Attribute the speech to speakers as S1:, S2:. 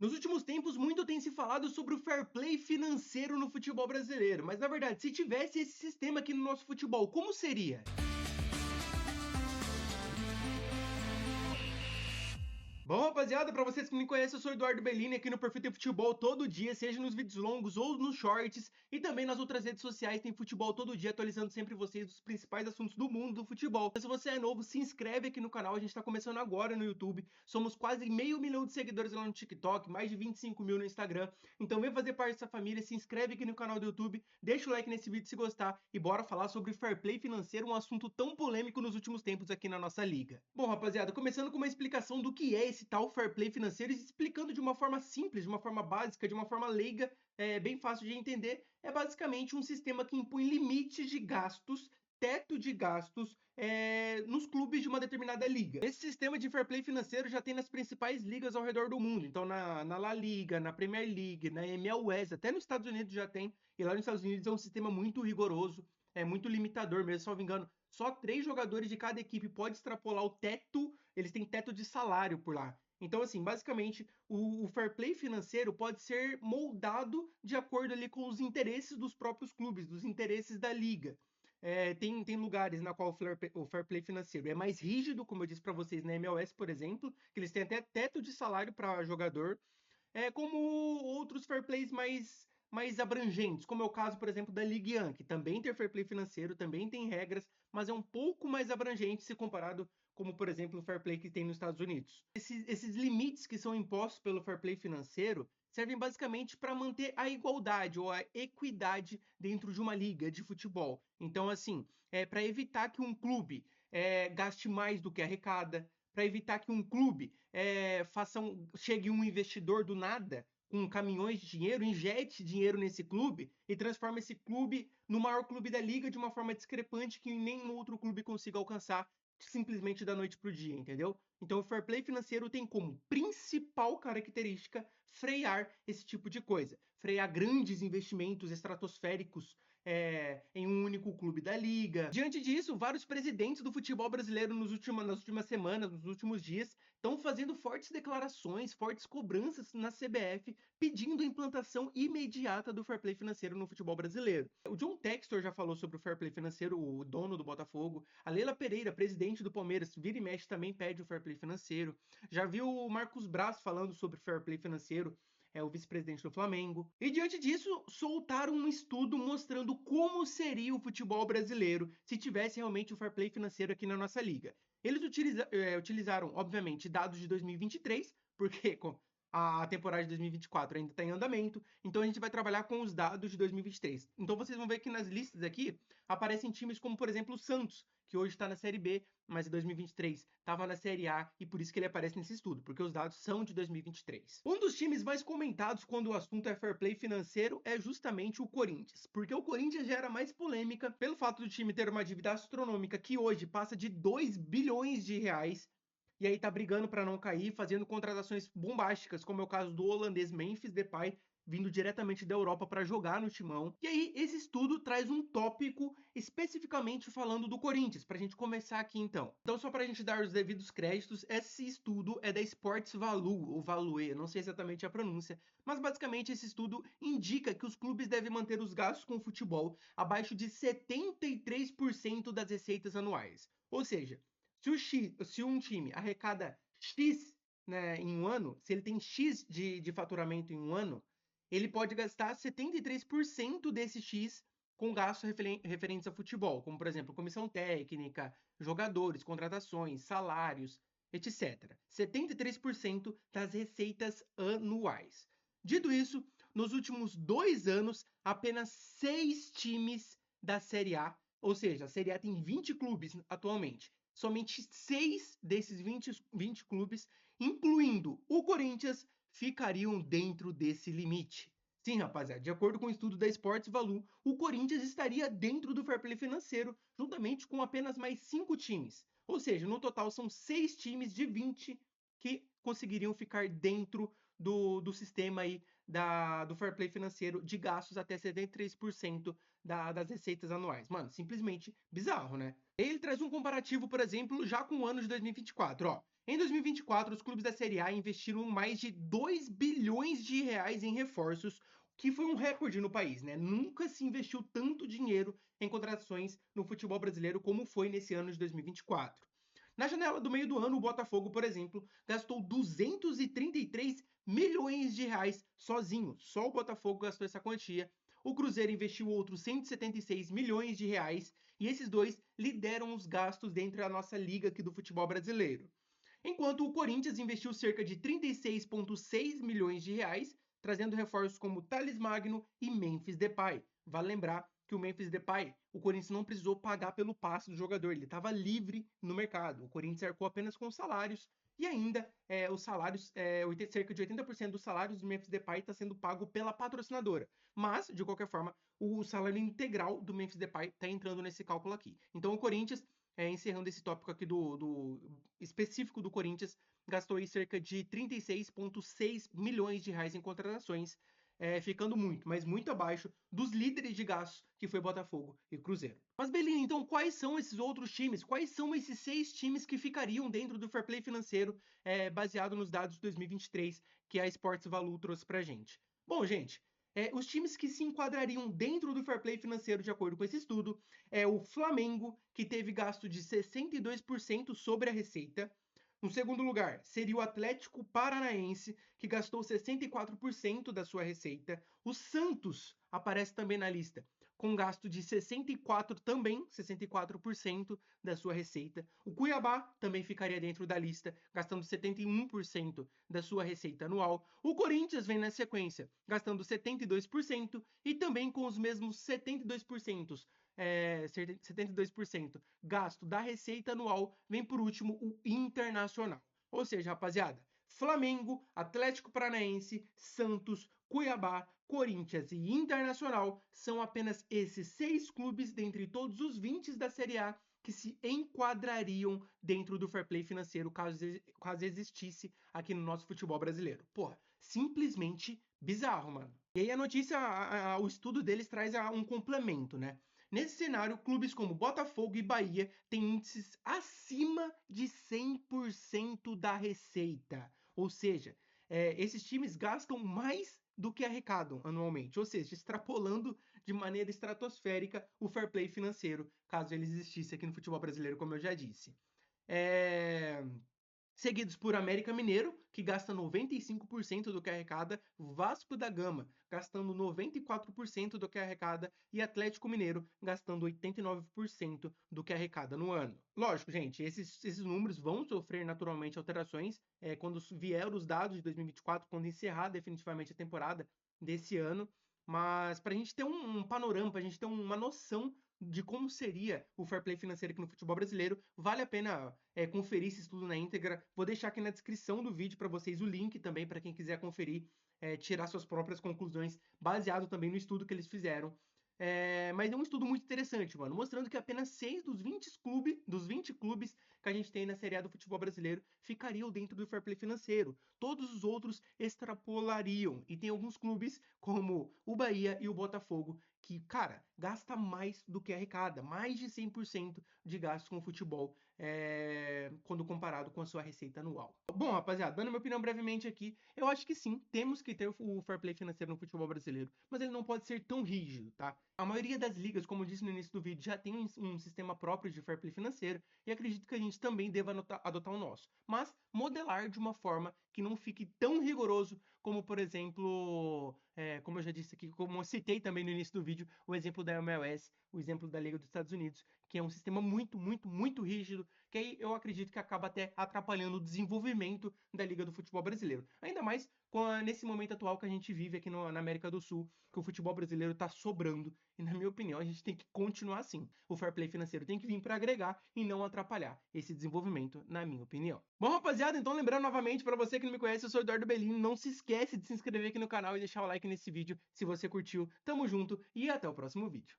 S1: Nos últimos tempos, muito tem se falado sobre o fair play financeiro no futebol brasileiro, mas na verdade, se tivesse esse sistema aqui no nosso futebol, como seria? Bom, rapaziada, pra vocês que não me conhecem, eu sou o Eduardo Bellini aqui no Perfil Tem Futebol todo dia, seja nos vídeos longos ou nos shorts, e também nas outras redes sociais tem futebol todo dia, atualizando sempre vocês dos principais assuntos do mundo do futebol. Se você é novo, se inscreve aqui no canal, a gente tá começando agora no YouTube, somos quase 500 mil de seguidores lá no TikTok, mais de 25 mil no Instagram, então vem fazer parte dessa família, se inscreve aqui no canal do YouTube, deixa o like nesse vídeo se gostar, e bora falar sobre fair play financeiro, um assunto tão polêmico nos últimos tempos aqui na nossa liga. Bom, rapaziada, começando com uma explicação do que é esse tal fair play financeiro, e explicando de uma forma simples, de uma forma básica, de uma forma leiga, bem fácil de entender, é basicamente um sistema que impõe limites de gastos, teto de gastos, nos clubes de uma determinada liga. Esse sistema de fair play financeiro já tem nas principais ligas ao redor do mundo, então na La Liga, na Premier League, na MLS, até nos Estados Unidos já tem, e lá nos Estados Unidos é um sistema muito rigoroso, é muito limitador mesmo, salvo engano, só 3 jogadores de cada equipe pode extrapolar o teto, eles têm teto de salário por lá. Então, assim, basicamente, o fair play financeiro pode ser moldado de acordo ali com os interesses dos próprios clubes, dos interesses da liga. Tem lugares na qual o fair play financeiro é mais rígido, como eu disse para vocês na MLS, por exemplo, que eles têm até teto de salário para jogador, como outros fair plays mais abrangentes, como é o caso, por exemplo, da Ligue 1, que também tem fair play financeiro, também tem regras, mas é um pouco mais abrangente se comparado como, por exemplo, o fair play que tem nos Estados Unidos. Esses limites que são impostos pelo fair play financeiro servem basicamente para manter a igualdade ou a equidade dentro de uma liga de futebol. Então, assim, para evitar que um clube gaste mais do que arrecada, para evitar que um clube chegue um investidor do nada com caminhões de dinheiro, injete dinheiro nesse clube e transforme esse clube no maior clube da liga de uma forma discrepante que nenhum outro clube consiga alcançar simplesmente da noite para o dia, entendeu? Então o fair play financeiro tem como principal característica frear esse tipo de coisa, frear grandes investimentos estratosféricos em um único clube da liga. Diante disso, vários presidentes do futebol brasileiro nas últimas semanas, nos últimos dias, estão fazendo fortes declarações, fortes cobranças na CBF, pedindo a implantação imediata do fair play financeiro no futebol brasileiro. O John Textor já falou sobre o fair play financeiro, o dono do Botafogo. A Leila Pereira, presidente do Palmeiras, vira e mexe também pede o fair play financeiro. Já viu o Marcos Braz falando sobre fair play financeiro, o vice-presidente do Flamengo. E diante disso, soltaram um estudo mostrando como seria o futebol brasileiro se tivesse realmente o fair play financeiro aqui na nossa liga. Eles utilizaram, obviamente, dados de 2023, porque a temporada de 2024 ainda está em andamento, então a gente vai trabalhar com os dados de 2023. Então vocês vão ver que nas listas aqui aparecem times como, por exemplo, o Santos, que hoje está na Série B, mas em 2023 estava na Série A, e por isso que ele aparece nesse estudo, porque os dados são de 2023. Um dos times mais comentados quando o assunto é fair play financeiro é justamente o Corinthians, porque o Corinthians gera mais polêmica pelo fato do time ter uma dívida astronômica que hoje passa de 2 bilhões de reais, e aí tá brigando para não cair, fazendo contratações bombásticas, como é o caso do holandês Memphis Depay, vindo diretamente da Europa para jogar no Timão. E aí esse estudo traz um tópico especificamente falando do Corinthians, para a gente começar aqui então. Então só para a gente dar os devidos créditos, esse estudo é da Sports Value, ou Value, não sei exatamente a pronúncia, mas basicamente esse estudo indica que os clubes devem manter os gastos com o futebol abaixo de 73% das receitas anuais. Ou seja, se um time arrecada X, né, em um ano, se ele tem X de faturamento em um ano, ele pode gastar 73% desse X com gastos referentes a futebol, como, por exemplo, comissão técnica, jogadores, contratações, salários, etc. 73% das receitas anuais. Dito isso, nos últimos 2 anos, apenas 6 times da Série A, ou seja, a Série A tem 20 clubes atualmente, somente 6 desses 20 clubes, incluindo o Corinthians, ficariam dentro desse limite. Sim, rapaziada, de acordo com o estudo da Sports Value, o Corinthians estaria dentro do fair play financeiro, juntamente com apenas mais 5 times. Ou seja, no total são 6 times de 20 que conseguiriam ficar dentro do sistema aí do fair play financeiro de gastos até 73% das receitas anuais. Mano, simplesmente bizarro, né? Ele traz um comparativo, por exemplo, já com o ano de 2024, ó. Em 2024, os clubes da Série A investiram mais de 2 bilhões de reais em reforços, que foi um recorde no país, né? Nunca se investiu tanto dinheiro em contratações no futebol brasileiro como foi nesse ano de 2024. Na janela do meio do ano, o Botafogo, por exemplo, gastou 233 milhões de reais sozinho. Só o Botafogo gastou essa quantia. O Cruzeiro investiu outros 176 milhões de reais e esses dois lideram os gastos dentro da nossa liga aqui do futebol brasileiro. Enquanto o Corinthians investiu cerca de 36,6 milhões de reais, trazendo reforços como Thales Magno e Memphis Depay. Vale lembrar que o Memphis Depay, o Corinthians não precisou pagar pelo passe do jogador, ele estava livre no mercado. O Corinthians arcou apenas com salários e ainda os salários, cerca de 80% dos salários do Memphis Depay está sendo pago pela patrocinadora. Mas, de qualquer forma, o salário integral do Memphis Depay está entrando nesse cálculo aqui. Então o Corinthians, encerrando esse tópico aqui do específico do Corinthians, gastou aí cerca de 36,6 milhões de reais em contratações, ficando muito, mas muito abaixo dos líderes de gastos, que foi Botafogo e Cruzeiro. Mas, Bellini, então quais são esses outros times? Quais são esses 6 times que ficariam dentro do fair play financeiro, baseado nos dados de 2023 que a Sports Value trouxe pra gente? Bom, gente, os times que se enquadrariam dentro do fair play financeiro, de acordo com esse estudo, é o Flamengo, que teve gasto de 62% sobre a receita. No segundo lugar, seria o Atlético Paranaense, que gastou 64% da sua receita. O Santos aparece também na lista, com gasto de 64% da sua receita. O Cuiabá também ficaria dentro da lista, gastando 71% da sua receita anual. O Corinthians vem na sequência, gastando 72% e também com os mesmos 72%. 72% gasto da receita anual, vem por último o Internacional. Ou seja, rapaziada, Flamengo, Atlético Paranaense, Santos, Cuiabá, Corinthians e Internacional são apenas esses 6 clubes dentre todos os 20 da Série A que se enquadrariam dentro do fair play financeiro caso existisse aqui no nosso futebol brasileiro. Porra, simplesmente bizarro, mano. E aí a notícia, o estudo deles traz um complemento, né? Nesse cenário, clubes como Botafogo e Bahia têm índices acima de 100% da receita. Ou seja, esses times gastam mais do que arrecadam anualmente. Ou seja, extrapolando de maneira estratosférica o fair play financeiro, caso ele existisse aqui no futebol brasileiro, como eu já disse. Seguidos por América Mineiro, que gasta 95% do que arrecada, Vasco da Gama, gastando 94% do que arrecada, e Atlético Mineiro, gastando 89% do que arrecada no ano. Lógico, gente, esses números vão sofrer naturalmente alterações quando vier os dados de 2024, quando encerrar definitivamente a temporada desse ano, mas para a gente ter um panorama, para a gente ter uma noção de como seria o fair play financeiro aqui no futebol brasileiro, vale a pena conferir esse estudo na íntegra. Vou deixar aqui na descrição do vídeo para vocês o link também para quem quiser conferir, tirar suas próprias conclusões, baseado também no estudo que eles fizeram. Mas é um estudo muito interessante, mano, mostrando que apenas 6 dos 20 clubes que a gente tem na Série A do futebol brasileiro ficariam dentro do fair play financeiro. Todos os outros extrapolariam. E tem alguns clubes, como o Bahia e o Botafogo, que, cara, gasta mais do que arrecada, mais de 100% de gastos com o futebol, quando comparado com a sua receita anual. Bom, rapaziada, dando minha opinião brevemente aqui, eu acho que sim, temos que ter o fair play financeiro no futebol brasileiro, mas ele não pode ser tão rígido, tá? A maioria das ligas, como eu disse no início do vídeo, já tem um sistema próprio de fair play financeiro e acredito que a gente também deva adotar o nosso, mas modelar de uma forma que não fique tão rigoroso como, por exemplo, como eu já disse aqui, como eu citei também no início do vídeo, o exemplo da MLS, o exemplo da Liga dos Estados Unidos, que é um sistema muito, muito, muito rígido, que aí eu acredito que acaba até atrapalhando o desenvolvimento da Liga do Futebol Brasileiro. Ainda mais nesse momento atual que a gente vive aqui na América do Sul, que o futebol brasileiro está sobrando. E na minha opinião, a gente tem que continuar assim. O fair play financeiro tem que vir para agregar e não atrapalhar esse desenvolvimento, na minha opinião. Bom, rapaziada, então lembrando novamente, para você que não me conhece, eu sou o Eduardo Bellini. Não se esquece de se inscrever aqui no canal e deixar o like nesse vídeo se você curtiu. Tamo junto e até o próximo vídeo.